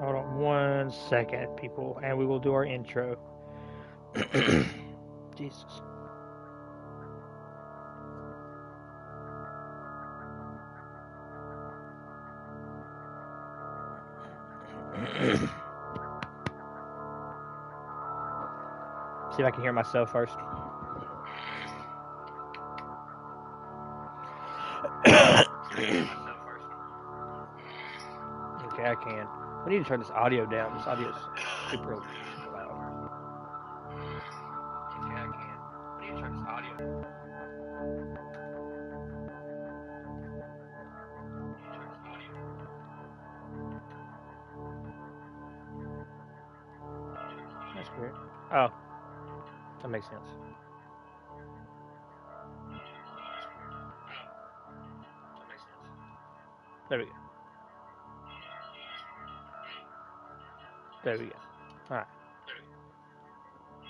Hold on 1 second, people, and we will do our intro. Jesus. See if I can hear myself first. Okay, I can. We need to turn this audio down. This audio is super loud. Okay, I can. We need to turn this audio down. That's weird. Oh, that makes sense. There we go. There we go. All right.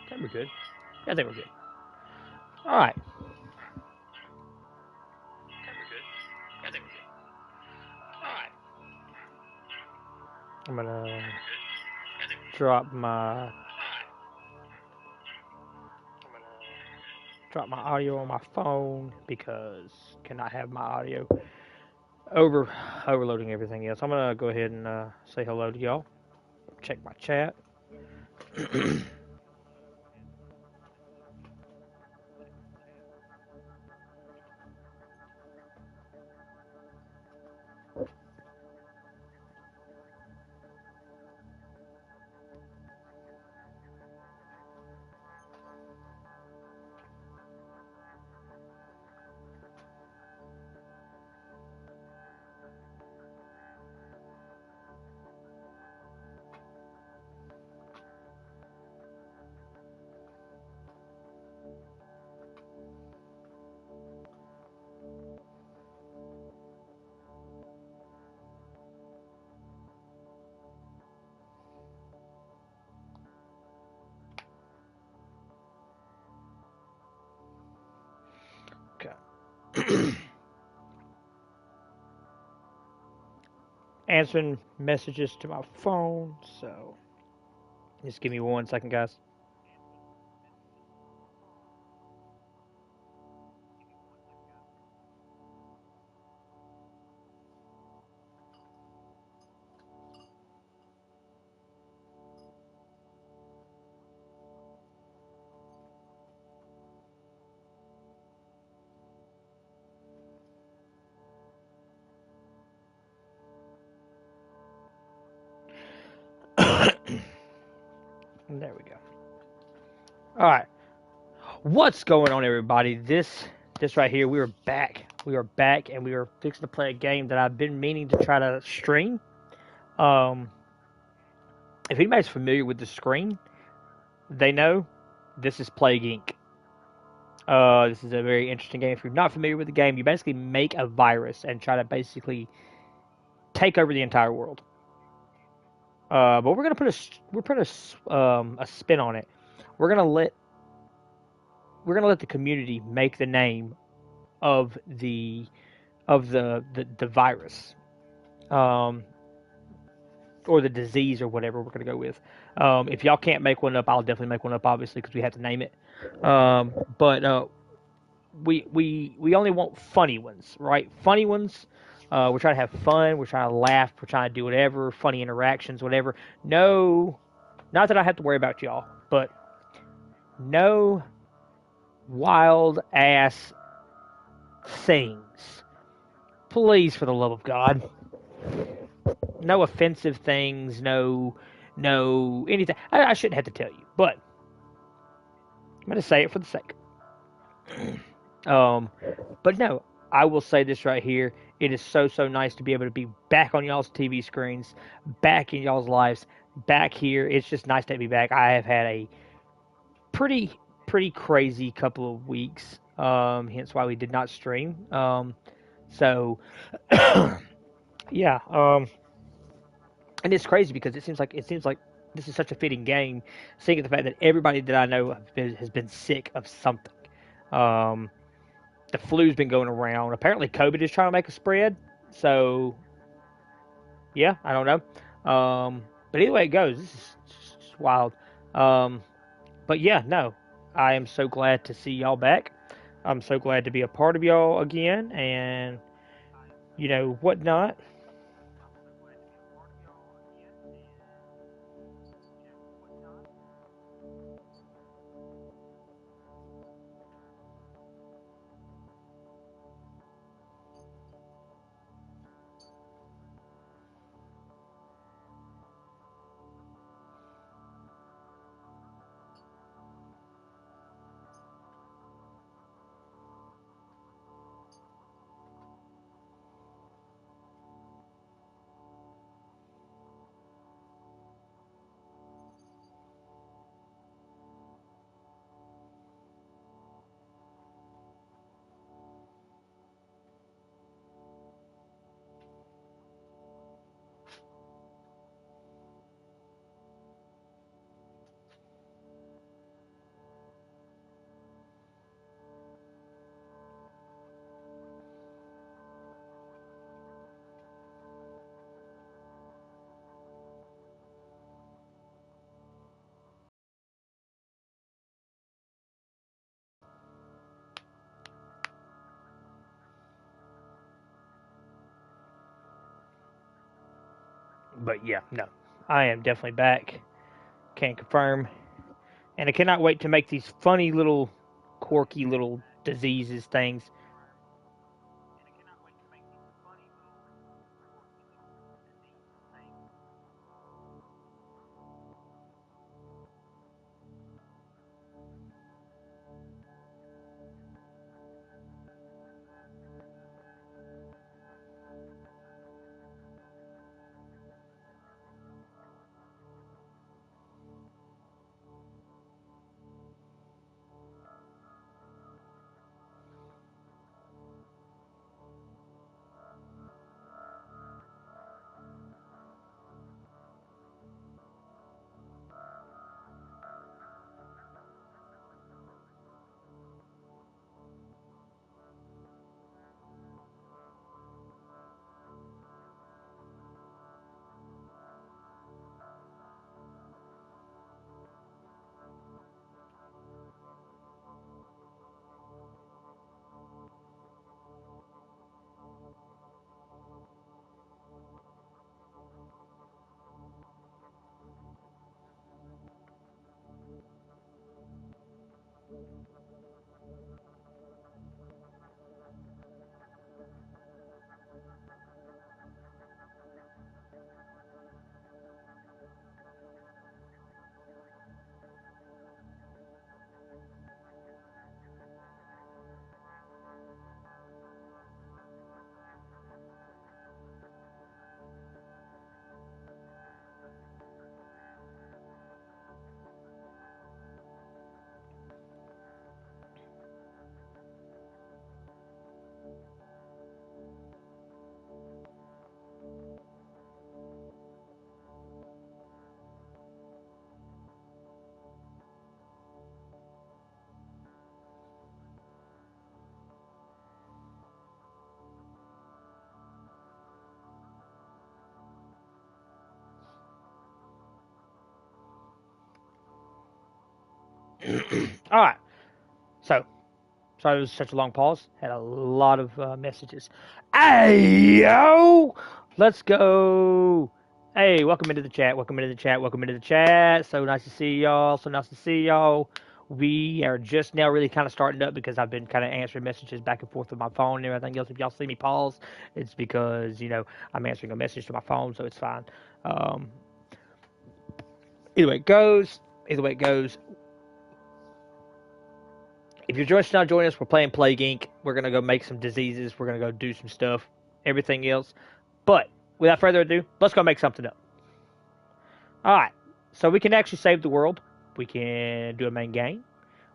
I think we're good. I think we're good. All right. I'm gonna drop my audio on my phone because cannot have my audio overloading everything else. I'm gonna go ahead and say hello to y'all. Check my chat. Okay. Answering messages to my phone, so just give me 1 second, guys. There we go. All right. What's going on, everybody? This right here, we are back. We are back, and we are fixing to play a game that I've been meaning to try to stream. Um, if anybody's familiar with the screen, they know this is Plague Inc. This is a very interesting game. If you're not familiar with the game, you basically make a virus and try to basically take over the entire world. But we're gonna put a spin on it. We're gonna let the community make the name of the virus, um, or the disease or whatever we're gonna go with. If y'all can't make one up, I'll definitely make one up, obviously, because we have to name it. But we only want funny ones, right? Funny ones. We're trying to have fun. We're trying to laugh. We're trying to do whatever, funny interactions, whatever. No, not that I have to worry about y'all, but no wild ass things. Please, for the love of God. No offensive things. No anything. I shouldn't have to tell you, but I'm gonna say it for the sake. Um, but no, I will say this right here. It is so nice to be able to be back on y'all's TV screens, back in y'all's lives, back here. It's just nice to be back. I have had a pretty crazy couple of weeks. Hence why we did not stream. So yeah. And it's crazy because it seems like this is such a fitting game, seeing the fact that everybody that I know has been sick of something. Um, the flu's been going around. Apparently, COVID is trying to make a spread. So yeah, I don't know. But either way it goes, this is just wild. Um, but yeah, no, I am so glad to see y'all back. I'm so glad to be a part of y'all again, and whatnot. But yeah, no, I am definitely back. Can confirm, and I cannot wait to make these funny little, quirky little diseases things. All right, so sorry it was such a long pause. Had a lot of messages. Hey yo, let's go. Hey, welcome into the chat. Welcome into the chat. Welcome into the chat. So nice to see y'all. So nice to see y'all. We are just now really kind of starting up because I've been kind of answering messages back and forth with my phone and everything else. If y'all see me pause, it's because I'm answering a message to my phone, so it's fine. Um, either way it goes. Either way it goes. If you're just now joining us, we're playing Plague Inc. We're gonna go make some diseases. We're gonna go do some stuff. Everything else. But without further ado, let's go make something up. All right. So we can actually save the world. We can do a main game.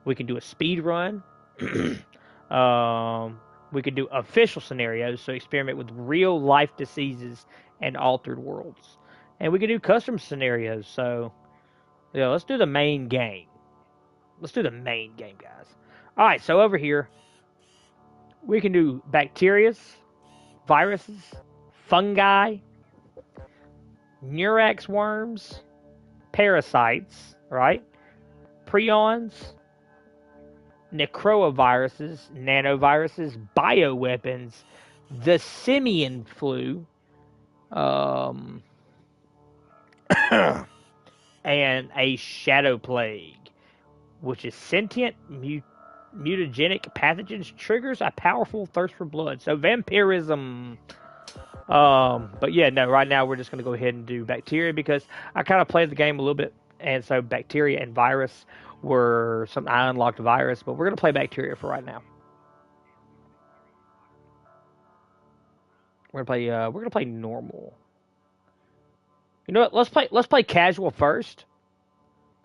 We can do a speed run. We can do official scenarios, so experiment with real life diseases and altered worlds. And we can do custom scenarios. So yeah, let's do the main game. Let's do the main game, guys. All right. So over here, we can do bacterias, viruses, fungi, Murex worms, parasites, right? Prions, necroviruses, nanoviruses, bioweapons, the simian flu, um, and a shadow plague, which is sentient, mutagenic pathogens, triggers a powerful thirst for blood. So vampirism. But yeah, no, right now we're just going to go ahead and do bacteria because I kind of played the game a little bit, and so bacteria and virus were something I unlocked virus, but we're going to play bacteria for right now. We're going to play normal. You know what? Let's play casual first.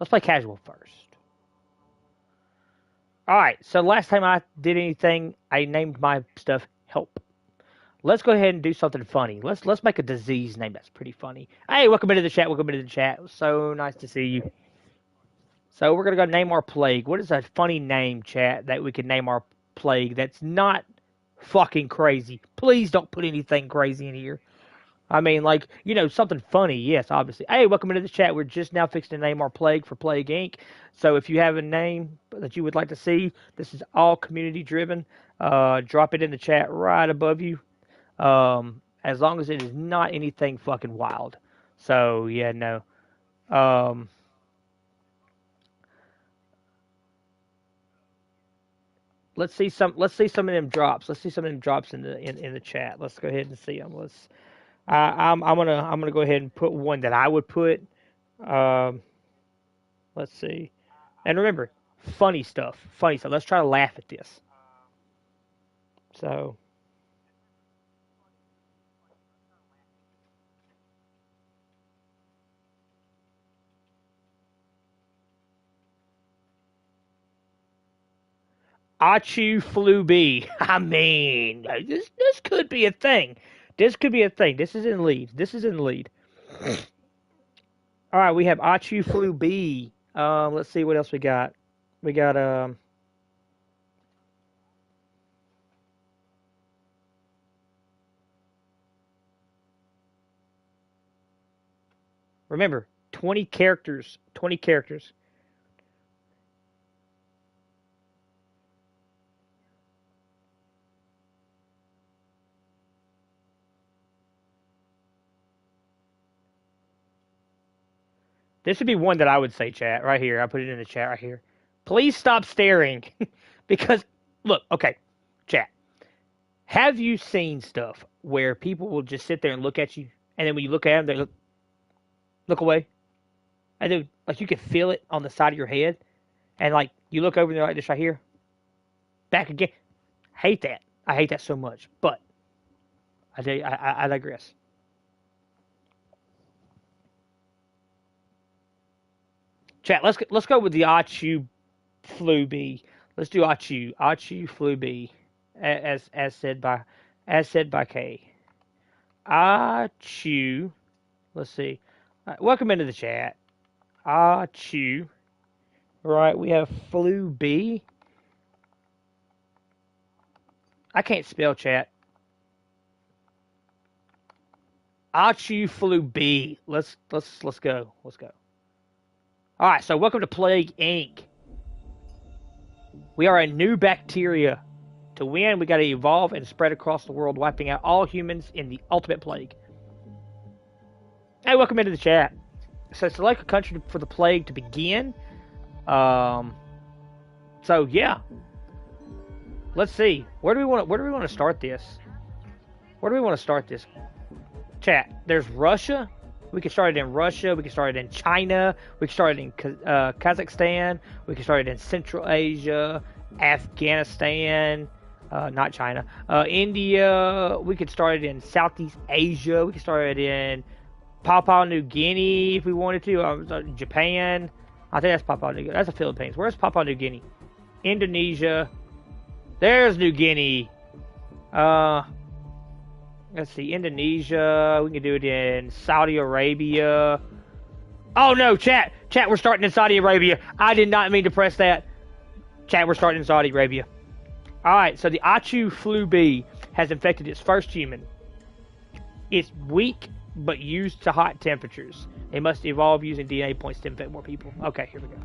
Let's play casual first. All right. So last time I did anything, I named my stuff Help. Let's go ahead and do something funny. Let's make a disease name that's pretty funny. Hey, welcome into the chat. Welcome into the chat. So nice to see you. So we're gonna go name our plague. What is a funny name, chat, that we can name our plague that's not fucking crazy? Please don't put anything crazy in here. I mean, like, you know, something funny. Yes, obviously. Hey, welcome into the chat. We're just now fixing to name our plague for Plague Inc. So if you have a name that you would like to see, this is all community driven. Drop it in the chat right above you. As long as it is not anything fucking wild. So yeah, no. Let's see some of them drops. Let's see some of them drops in the chat. Let's go ahead and see them. I'm gonna go ahead and put one that I would put. Let's see. And remember, funny stuff. Let's try to laugh at this. So. Achu Flu B. I mean, this could be a thing. This could be a thing. This is in lead. All right, we have Achu Flu B. Let's see what else we got. We got remember, 20 characters. 20 characters. This would be one that I would say, chat, right here. I put it in the chat right here. Please stop staring. Because, look, okay, chat. Have you seen stuff where people will just sit there and look at you, and then when you look at them, they look away? And then, like, you can feel it on the side of your head, and, like, you look over and they're like this right here. Back again. Hate that. I hate that so much. But, I digress. Chat, let's go with the Achu Flu B. Let's do Achu Flu B, as said by K. Achu. Let's see. Welcome into the chat. Achu. Right, we have Flu B. I can't spell, chat. Achu Flu B. Let's go. All right, so welcome to Plague Inc. We are a new bacteria. To win, we got to evolve and spread across the world, wiping out all humans in the ultimate plague. Hey, welcome into the chat. So select a country for the plague to begin. So yeah, let's see. Where do we want to start this? Chat. There's Russia. We can start it in Russia. We can start it in China. We can start it in Kazakhstan. We can start it in Central Asia, Afghanistan, not China, India. We could start it in Southeast Asia. We could start it in Papua New Guinea if we wanted to. Japan. I think that's Papua New Guinea. That's the Philippines. Where's Papua New Guinea? Indonesia. There's New Guinea. Let's see, Indonesia. We can do it in Saudi Arabia. Oh no, chat, we're starting in Saudi Arabia. I did not mean to press that. Chat, we're starting in Saudi Arabia. All right, so the Achu Flu B has infected its first human. It's weak, but used to hot temperatures. They must evolve using DNA points to infect more people. Okay, here we go.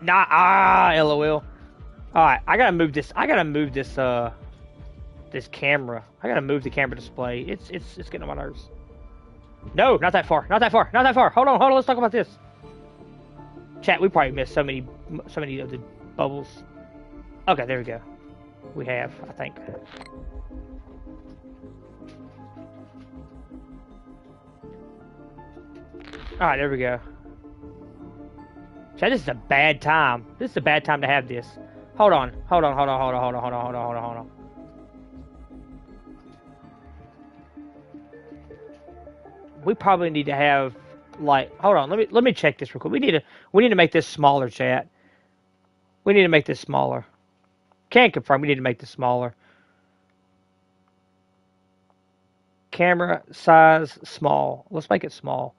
LOL. Alright, I gotta move this. This camera. I gotta move the camera display. It's getting on my nerves. No, not that far. Not that far. Not that far. Hold on. Let's talk about this. Chat, we probably missed so many of the bubbles. Okay, there we go. We have, I think. Alright, there we go. Chat, this is a bad time. This is a bad time to have this. Hold on. We probably need to have, like, hold on, let me check this real quick. We need to make this smaller, chat. We need to make this smaller. Can confirm we need to make this smaller. Camera size small. Let's make it small.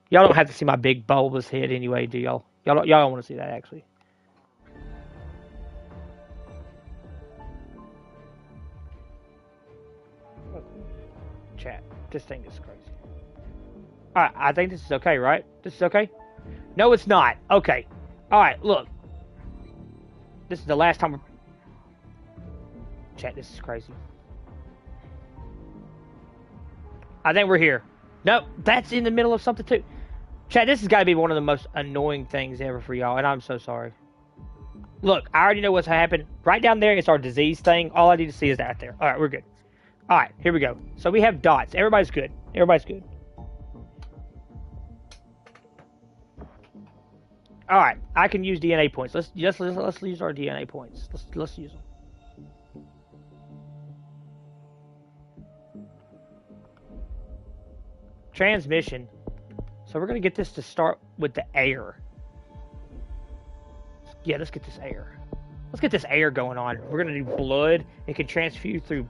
Y'all don't have to see my big bulbous head anyway, do y'all? Y'all don't want to see that actually. Chat, this thing is crazy. Alright, I think this is okay, right? This is okay? No, it's not. Okay. Alright, look. This is the last time we're... Chat, this is crazy. I think we're here. Nope, that's in the middle of something too. Chat, this has got to be one of the most annoying things ever for y'all, and I'm so sorry. Look, I already know what's happened. Right down there is our disease thing. All I need to see is that there. Alright, we're good. Alright, here we go. So we have dots. Everybody's good. Everybody's good. All right, I can use DNA points. Let's use our DNA points. Let's use them. Transmission. So we're gonna get this to start with the air. Yeah, let's get this air. Let's get this air going on. We're gonna do blood. It can transfuse through.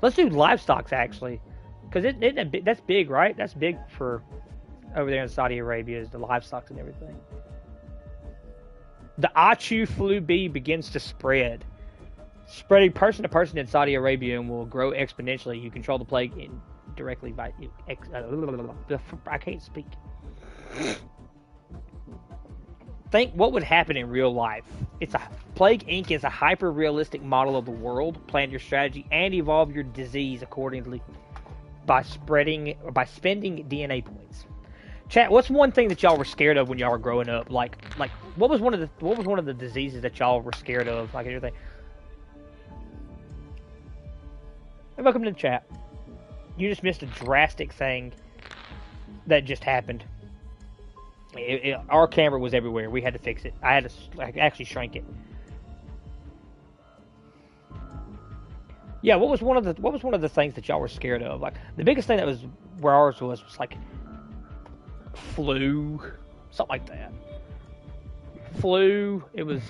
Let's do livestock actually, because that's big, right? That's big for over there in Saudi Arabia is the livestock and everything. The Achu flu B begins to spread, spreading person to person in Saudi Arabia and will grow exponentially. You control the plague directly by I can't speak. Think what would happen in real life. Plague Inc. is a hyper-realistic model of the world. Plan your strategy and evolve your disease accordingly by spending DNA points. Chat, what's one thing that y'all were scared of when y'all were growing up? Like what was one of the diseases that y'all were scared of? Like everything. And welcome to the chat. You just missed a drastic thing that just happened. Our camera was everywhere. We had to fix it. I had to actually shrink it. Yeah, what was one of the things that y'all were scared of? Like the biggest thing that was where ours was like flu, something like that. Flu. It was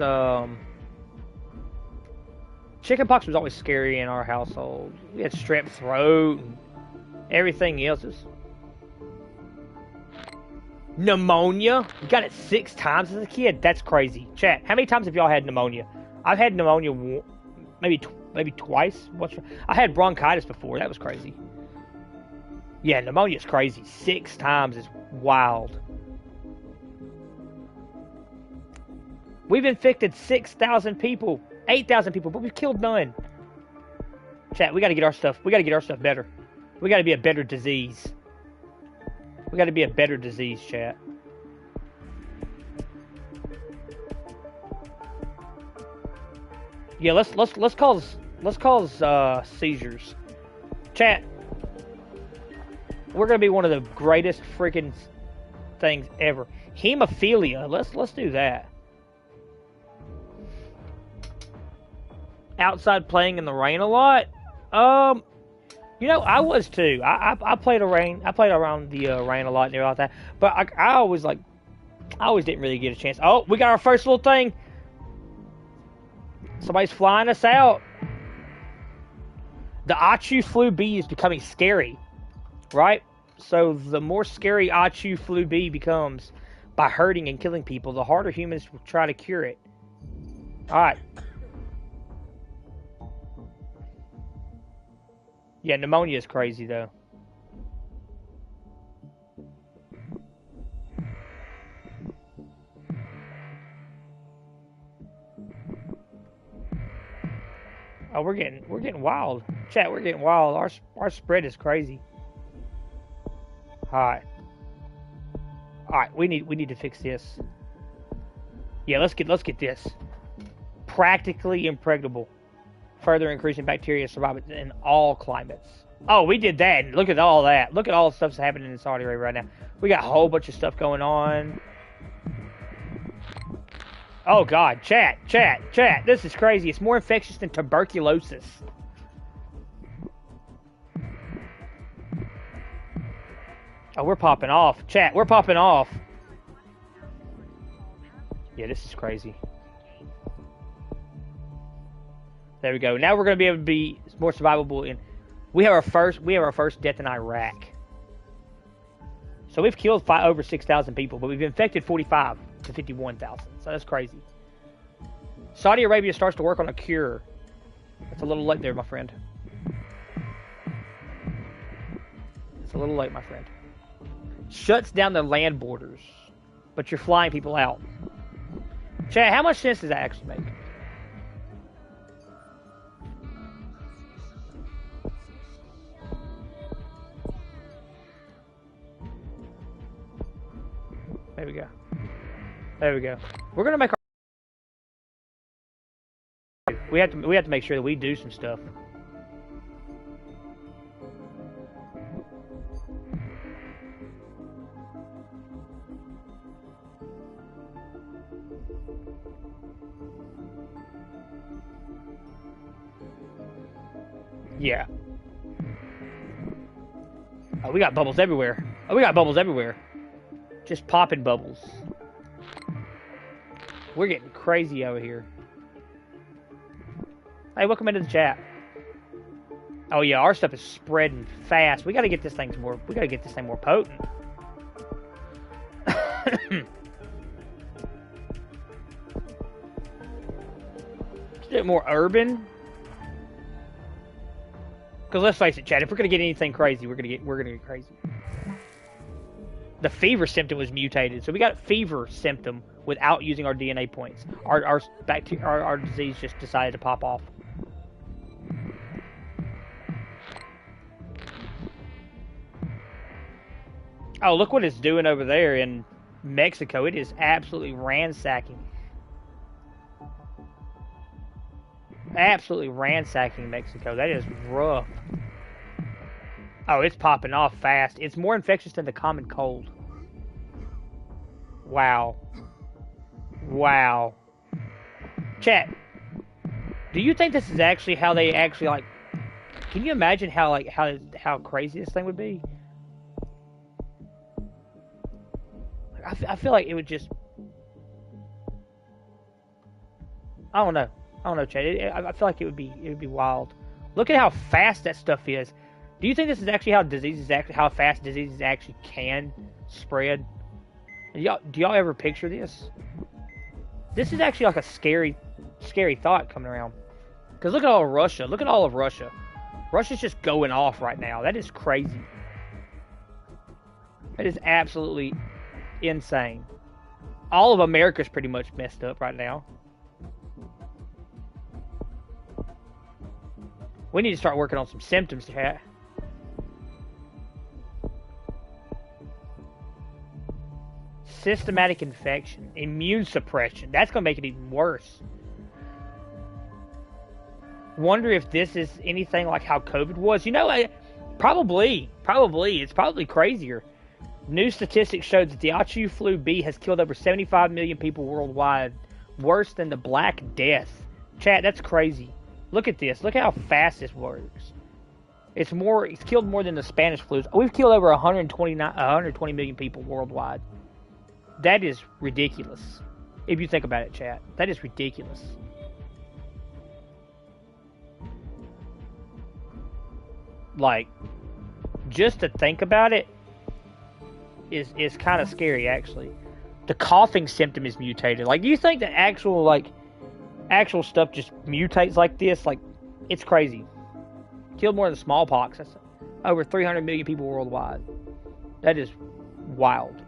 chickenpox was always scary in our household. We had strep throat and everything else. Pneumonia. You got it 6 times as a kid. That's crazy. Chat. How many times have y'all had pneumonia? I've had pneumonia maybe twice. I had bronchitis before. That was crazy. Yeah, pneumonia is crazy. 6 times is wild. We've infected 6,000 people, 8,000 people, but we've killed none. Chat, we gotta get our stuff. We gotta get our stuff better. We gotta be a better disease. We gotta be a better disease, chat. Yeah, let's cause seizures. Chat. We're gonna be one of the greatest freaking things ever. Hemophilia. Let's do that. Outside playing in the rain a lot. You know, I was too. I played around the rain a lot and everything like that. But I always didn't really get a chance. Oh, we got our first little thing. Somebody's flying us out. The Achu flu B is becoming scary, right? So the more scary Achu flu B becomes by hurting and killing people, the harder humans will try to cure it. Alright. Yeah, pneumonia is crazy, though. Oh, we're getting wild. Chat, we're getting wild. Our spread is crazy. Alright. Alright, we need to fix this. Yeah, let's get this. Practically impregnable. Further increasing bacteria survival in all climates. Oh, we did that. Look at all that. Look at all the stuff that's happening in Saudi Arabia right now. We got a whole bunch of stuff going on. Oh God, chat. This is crazy. It's more infectious than tuberculosis. Oh, we're popping off. Chat, we're popping off. Yeah, this is crazy. There we go. Now we're going to be able to be more survivable in. We have our first death in Iraq. So we've killed over 6,000 people, but we've infected 45 to 51,000. So that's crazy. Saudi Arabia starts to work on a cure. It's a little late there, my friend. It's a little late, my friend. Shuts down the land borders, but you're flying people out. Chad, how much sense does that actually make? There we go. There we go. We're gonna make our. We have to make sure that we do some stuff. Yeah. Oh, we got bubbles everywhere. Oh, we got bubbles everywhere. Just popping bubbles. We're getting crazy over here. Hey, welcome into the chat. Oh yeah, our stuff is spreading fast. We gotta get this thing more. We gotta get this thing more potent. Let's do it more urban. Because let's face it, Chad. If we're gonna get anything crazy, we're gonna get crazy. The fever symptom was mutated, so we got fever symptom without using our DNA points. Our disease just decided to pop off. Oh, look what it's doing over there in Mexico. It is absolutely ransacking. Absolutely ransacking Mexico. That is rough. Oh, it's popping off fast. It's more infectious than the common cold. Wow. Wow. Chat, do you think this is actually how they actually, like... Can you imagine how crazy this thing would be? I feel like it would just... I don't know, Chad. I feel like it would be wild. Look at how fast that stuff is. Do you think this is actually how fast diseases actually can spread? Do y'all ever picture this? This is actually like a scary thought coming around. Because look at all of Russia. Look at all of Russia. Russia's just going off right now. That is crazy. That is absolutely insane. All of America's pretty much messed up right now. We need to start working on some symptoms, chat. Systematic infection, immune suppression. That's going to make it even worse. Wonder if this is anything like how COVID was. You know, probably. It's probably crazier. New statistics show that the Achu flu B has killed over 75 million people worldwide. Worse than the Black Death. Chat, that's crazy. Look at this. Look how fast this works. It's killed more than the Spanish flu. We've killed over 120 million people worldwide. That is ridiculous. If you think about it, chat. That is ridiculous. Like, just to think about it is kind of scary, actually. The coughing symptom is mutated. Like, do you think the actual, like, actual stuff just mutates like this, like, it's crazy. Killed more than smallpox. That's over 300 million people worldwide. That is wild.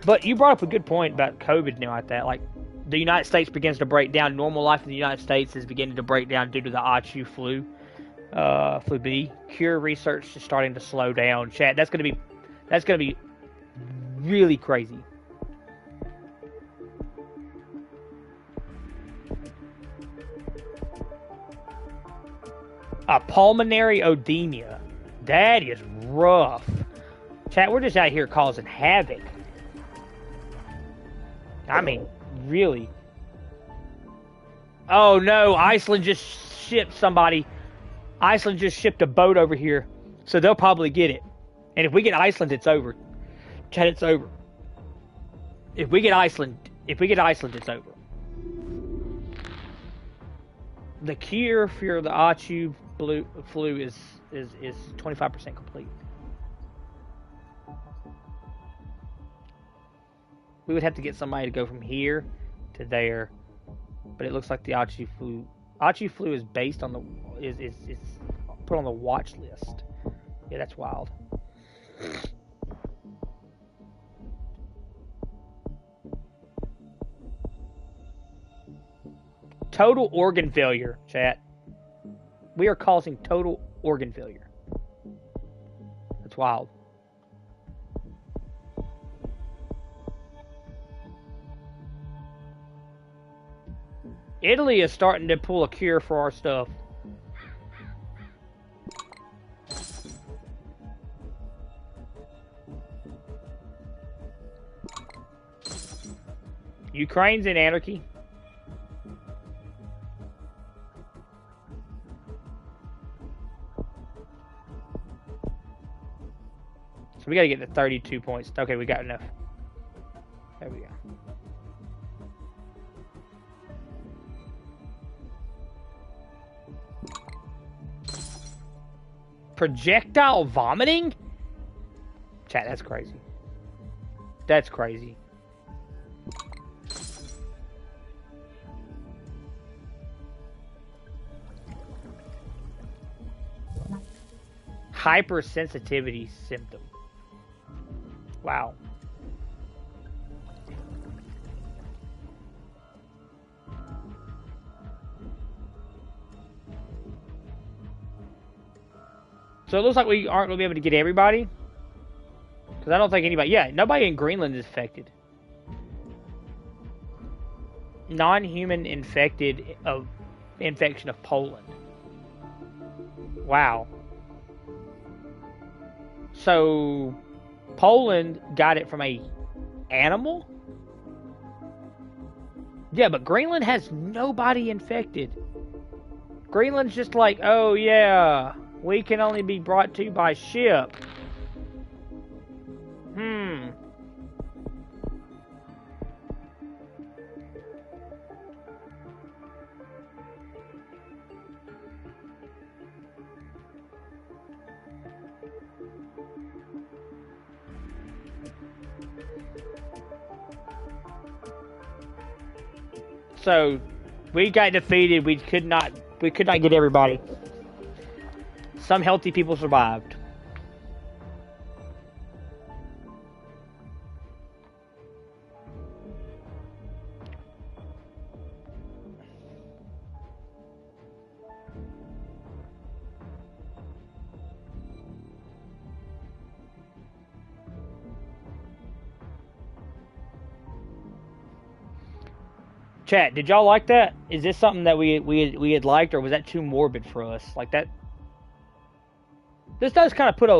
But you brought up a good point about COVID and like that. Like, the United States begins to break down. Normal life in the United States is beginning to break down due to the Achu flu, flu B. Cure research is starting to slow down. Chat. That's gonna be really crazy. Pulmonary edema. That is rough. Chat, we're just out here causing havoc. I mean, really. Oh no, Iceland just shipped somebody. Iceland just shipped a boat over here. So they'll probably get it. And if we get Iceland, it's over. Chat, it's over. If we get Iceland, it's over. The cure for the Achu flu is 25% complete. We would have to get somebody to go from here to there, but it looks like the Achu flu is based on is put on the watch list. Yeah, that's wild. Total organ failure, chat. We are causing total organ failure. That's wild. Italy is starting to pull a cure for our stuff. Ukraine's in anarchy. So we gotta get to 32 points. Okay, we got enough. There we go. Projectile vomiting? Chat, that's crazy. That's crazy. Hypersensitivity symptom. Wow. So it looks like we aren't going to be able to get everybody. Because I don't think anybody... Yeah, nobody in Greenland is affected. Non-human infected of infection of Poland. Wow. So Poland got it from a animal? Yeah, but Greenland has nobody infected. Greenland's just like, oh yeah, we can only be brought to by ship. So we got defeated. We could not get everybody. Some healthy people survived. Chat, did y'all like that? Is this something that we had liked, or was that too morbid for us? Like that. This does kind of put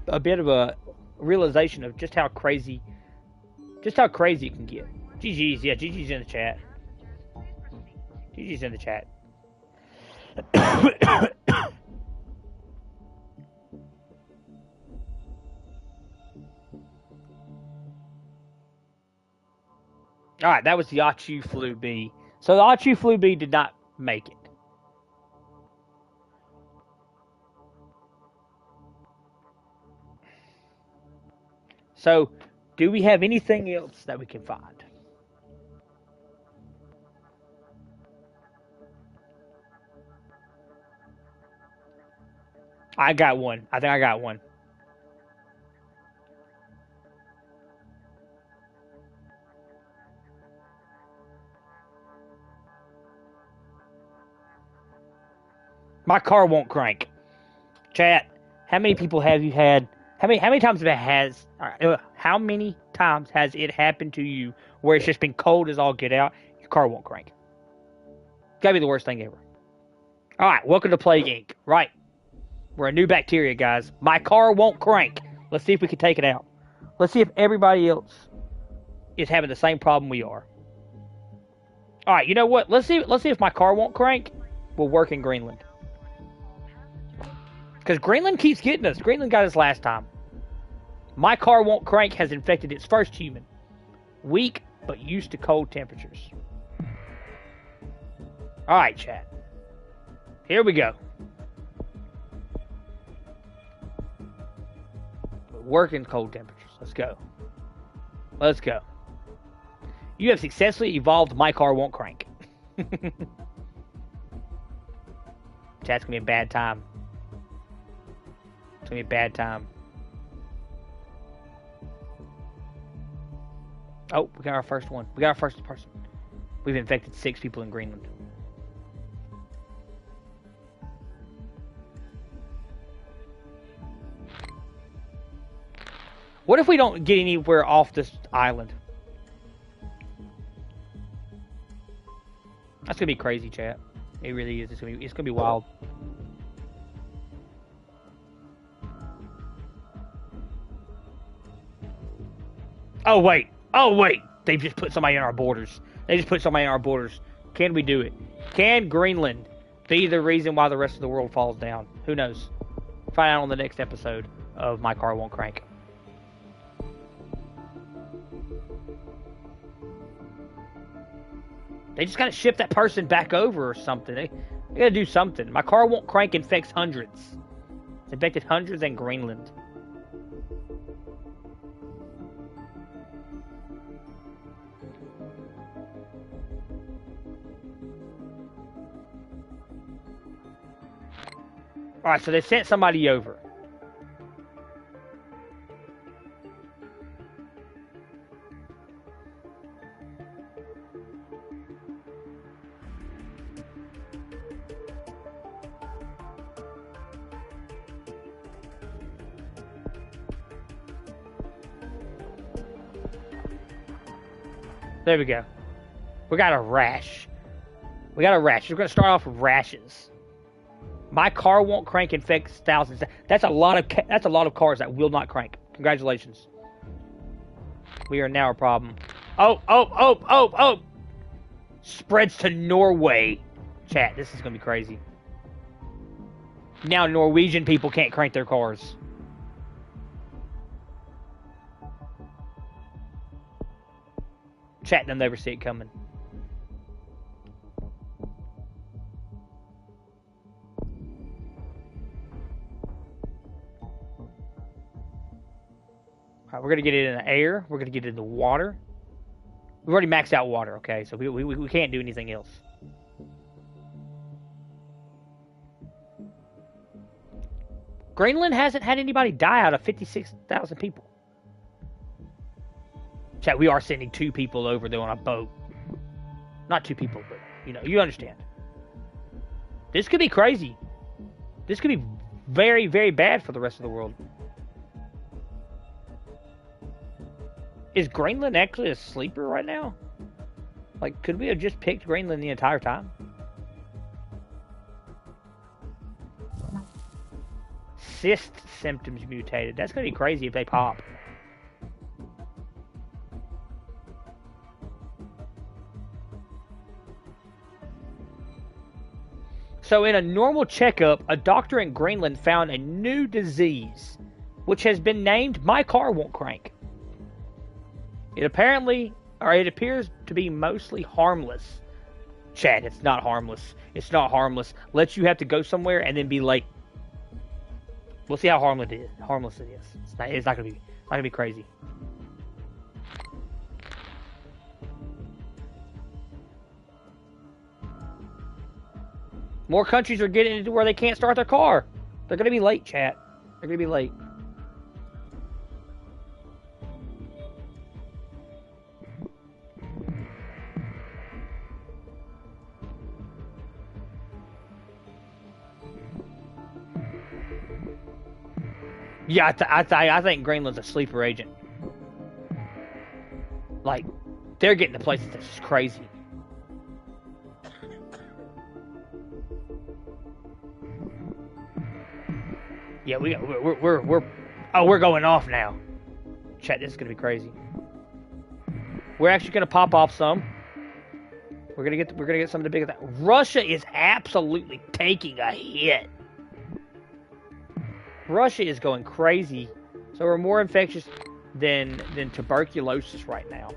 a bit of a realization of just how crazy it can get. GG's, yeah, GG's in the chat. GG's in the chat. Alright, that was the Achu Flu B. So the Achu Flu B did not make it. So, do we have anything else that we can find? I got one. I think I got one. My car won't crank. Chat, how many people have you had? How many times have it has? How many times has it happened to you where it's just been cold as all get out? Your car won't crank. Gotta be the worst thing ever. All right, welcome to Plague Inc. Right, we're a new bacteria, guys. My car won't crank. Let's see if we can take it out. Let's see if everybody else is having the same problem we are. All right, you know what? Let's see if my car won't crank. Will work in Greenland. Because Greenland keeps getting us. Greenland got us last time. My car won't crank has infected its first human. Weak, but used to cold temperatures. Alright, chat. Here we go. Work in cold temperatures. Let's go. Let's go. You have successfully evolved My Car Won't Crank. Chat's gonna be a bad time. It's gonna be a bad time. Oh, we got our first one. We got our first person. We've infected 6 people in Greenland. What if we don't get anywhere off this island? That's gonna be crazy, chat. It really is. It's gonna be wild. Oh wait. Oh wait. They've just put somebody in our borders. They just put somebody in our borders. Can we do it? Can Greenland be the reason why the rest of the world falls down? Who knows? Find out on the next episode of My Car Won't Crank. They just gotta ship that person back over or something. They gotta do something. My Car Won't Crank infects hundreds. It's infected hundreds in Greenland. Alright, so they sent somebody over. There we go. We got a rash. We got a rash. We're going to start off with rashes. My Car Won't Crank infects thousands. That's a lot of cars that will not crank. Congratulations. We are now a problem. Oh. Spreads to Norway. Chat, this is going to be crazy. Now Norwegian people can't crank their cars. Chat, they'll never see it coming. Alright, we're going to get it in the air. We're going to get it in the water. We've already maxed out water, okay? So we can't do anything else. Greenland hasn't had anybody die out of 56,000 people. Chat, we are sending 2 people over there on a boat. Not 2 people, but, you understand. This could be crazy. This could be very, very bad for the rest of the world. Is Greenland actually a sleeper right now? Like, could we have just picked Greenland the entire time? Cyst symptoms mutated. That's going to be crazy if they pop. So in a normal checkup, a doctor in Greenland found a new disease, which has been named My Car Won't Crank. It appears to be mostly harmless. Chat, it's not harmless. It's not harmless. Lets you have to go somewhere and then be late. We'll see how harmless it is. It's not gonna be crazy. More countries are getting into where they can't start their car. They're gonna be late, chat. They're gonna be late. Yeah, I think Greenland's a sleeper agent. Like, they're getting to places that's just crazy. Yeah, we're going off now. Chat, this is gonna be crazy. We're actually gonna pop off some. We're gonna get some of the big of that. Russia is absolutely taking a hit. Russia is going crazy. So we're more infectious than tuberculosis right now.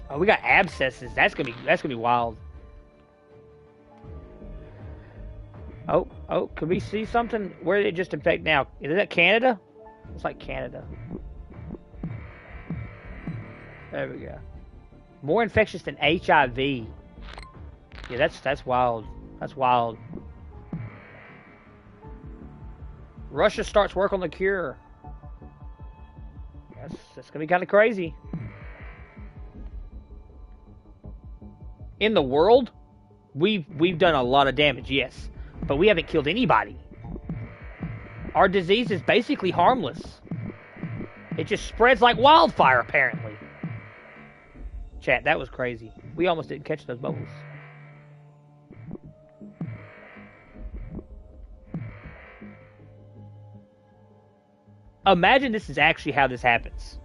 Oh, we got abscesses. That's gonna be wild. Oh, can we see something? Where did it just infect now? Is that Canada? It's like Canada. There we go. More infectious than HIV. Yeah, that's wild. That's wild. Russia starts work on the cure. That's gonna be kind of crazy. In the world, we've done a lot of damage, yes, but we haven't killed anybody. Our disease is basically harmless. It just spreads like wildfire, apparently. Chat, that was crazy. We almost didn't catch those bubbles. Imagine this is actually how this happens.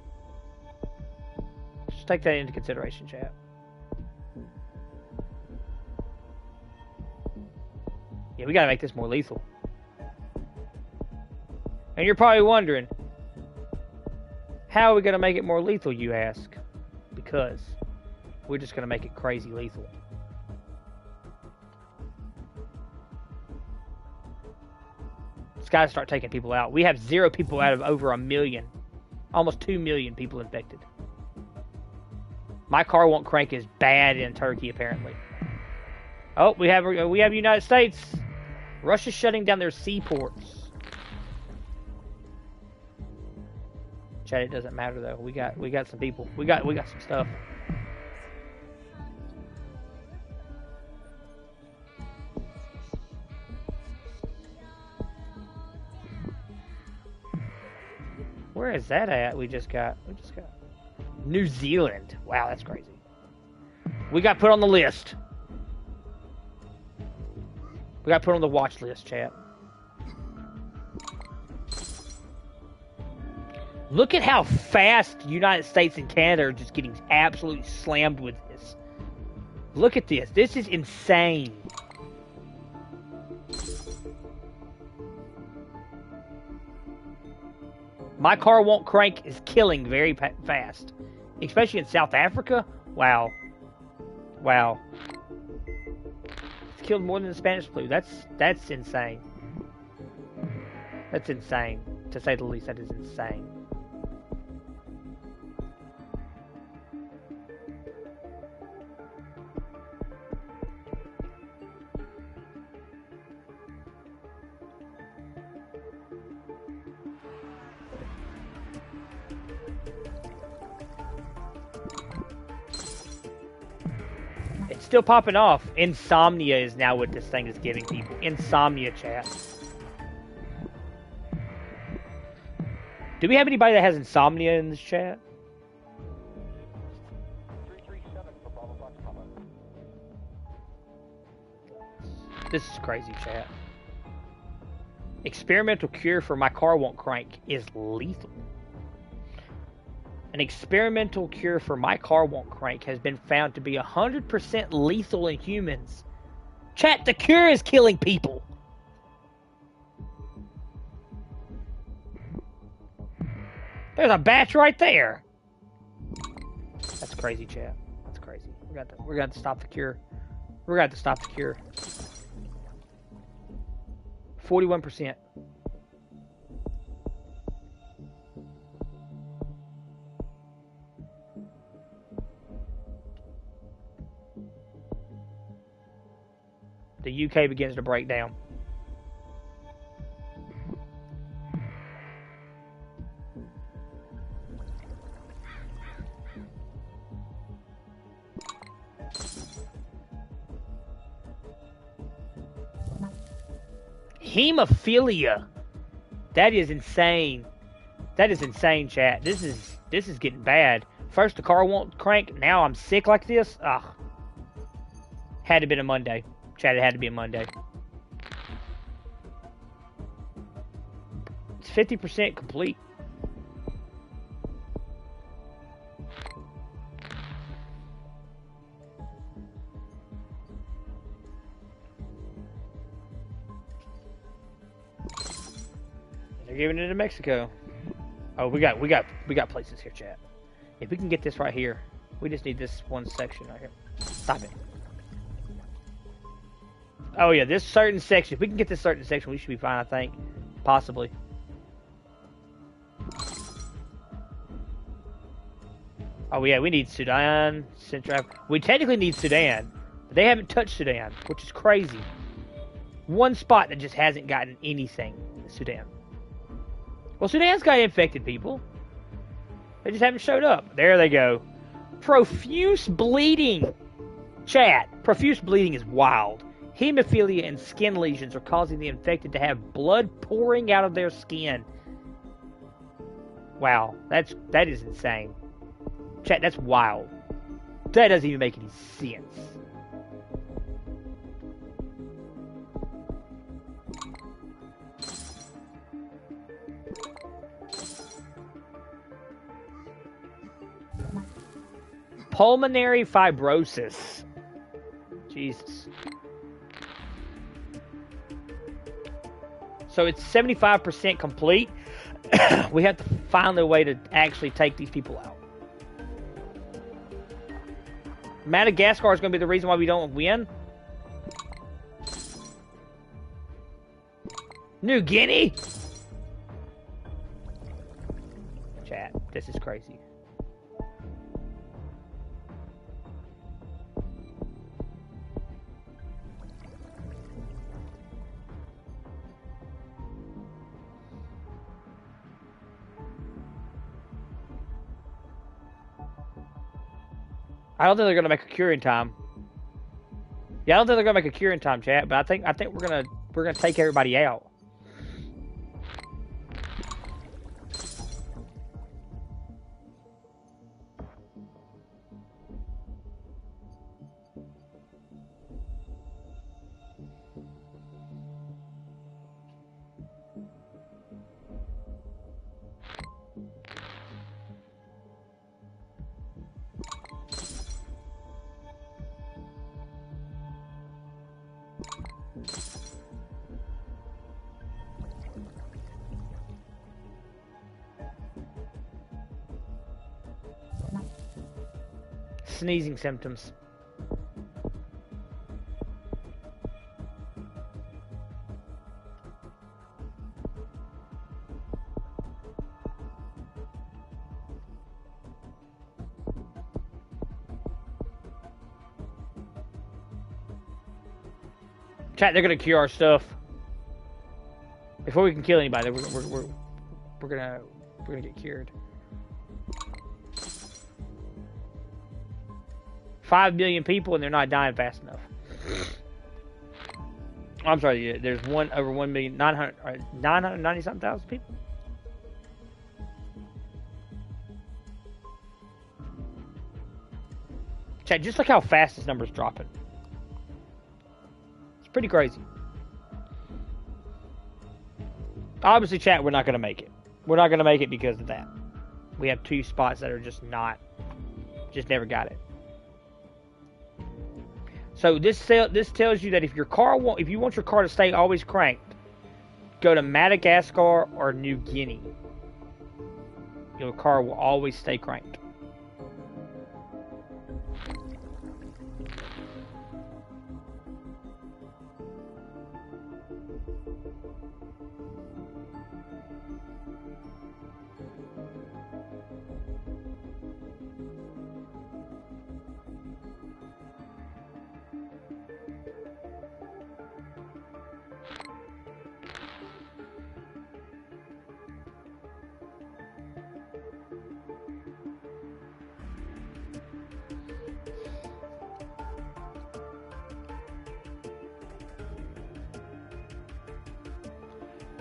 Just take that into consideration, chat. Yeah, we gotta make this more lethal. And you're probably wondering, how are we gonna make it more lethal, you ask? Because we're just gonna make it crazy lethal. It's gotta start taking people out. We have 0 people out of over 1 million. Almost 2 million people infected. My car won't crank is bad in Turkey, apparently. Oh, we have United States. Russia's shutting down their seaports. Chat, it doesn't matter though. We got some people. We got some stuff. Where is that at? We just got New Zealand. Wow, that's crazy. We got put on the list. We got put on the watch list, chat. Look at how fast the United States and Canada are just getting absolutely slammed with this. Look at this. This is insane. My car won't crank is killing very fast. Especially in South Africa. Wow. Wow. It's killed more than the Spanish flu. That's insane. That's insane. To say the least, that is insane. Still popping off. Insomnia is now what this thing is giving people. Insomnia, chat. Do we have anybody that has insomnia in this chat? This is crazy, chat. Experimental cure for my car won't crank is lethal. An experimental cure for my car won't crank has been found to be 100% lethal in humans. Chat, the cure is killing people. There's a batch right there. That's crazy, chat. That's crazy. We're gonna have to stop the cure. We're gonna have to stop the cure. 41%. The UK begins to break down. Hemophilia. That is insane. That is insane, chat. This is getting bad. First the car won't crank. Now I'm sick like this. Ugh. Had to be a Monday. Chat, it had to be a Monday. It's 50% complete. They're giving it to Mexico. Oh, we got places here, chat. If we can get this right here, we just need this one section right here. Stop it. Oh yeah, this certain section. If we can get this certain section, we should be fine, I think. Possibly. Oh yeah, we need Sudan, Central Africa. We technically need Sudan, but they haven't touched Sudan, which is crazy. One spot that just hasn't gotten anything, Sudan. Well, Sudan's got infected people. They just haven't showed up. There they go. Profuse bleeding. Chat, profuse bleeding is wild. Hemophilia and skin lesions are causing the infected to have blood pouring out of their skin. Wow, that is insane. Chat, that's wild. That doesn't even make any sense. Pulmonary fibrosis. Jesus. So it's 75% complete. We have to find a way to actually take these people out. Madagascar is going to be the reason why we don't win. New Guinea? Chat, this is crazy. I don't think they're gonna make a cure in time. Yeah, I don't think they're gonna make a cure in time, chat. But I think we're gonna take everybody out. Sneezing symptoms. Chat, they're gonna cure our stuff before we can kill anybody. We're gonna get cured. 5 million people and they're not dying fast enough. I'm sorry, there's over 990 something thousand people. Chat, just look how fast this number's dropping. It's pretty crazy. Obviously, chat, we're not going to make it. We're not going to make it because of that. We have 2 spots that are just never got it. So this tells you that if you want your car to stay always cranked, go to Madagascar or New Guinea. Your car will always stay cranked.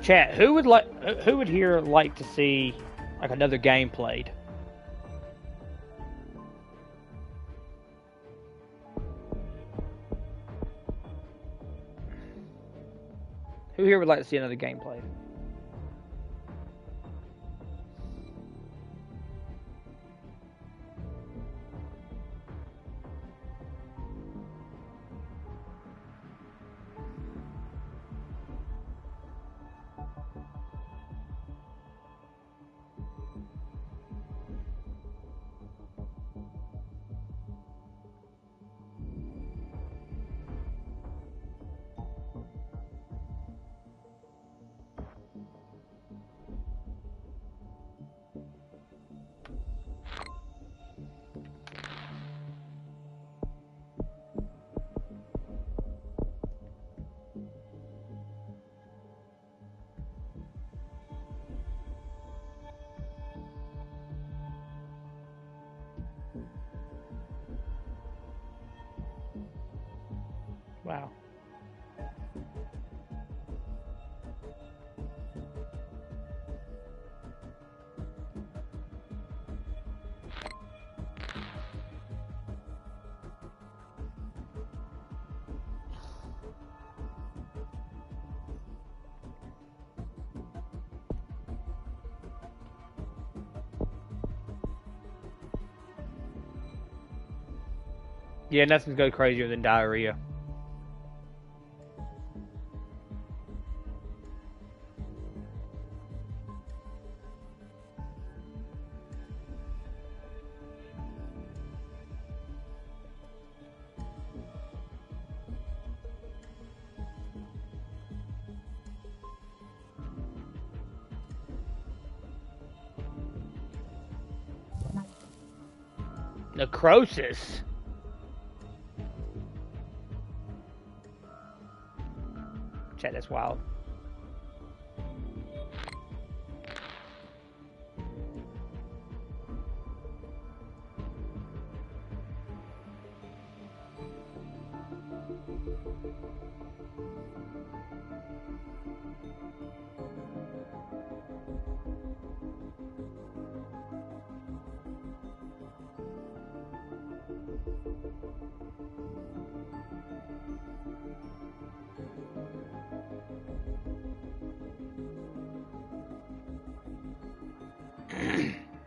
Chat, who would here like to see like another game played? Who here would like to see another game played? Wow. Yeah, nothing's go crazier than diarrhea. Necrosis. Chat, that's wild.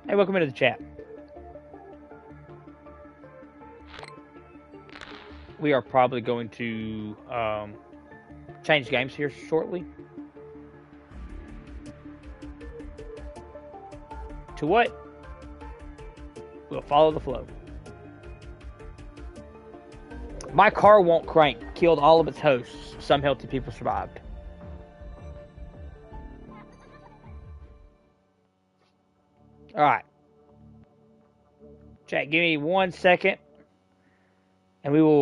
Hey, welcome into the chat. We are probably going to change games here shortly. To what? We'll follow the flow. My car won't crank. Killed all of its hosts. Some healthy people survived. Alright. Chat, give me 1 second. And we will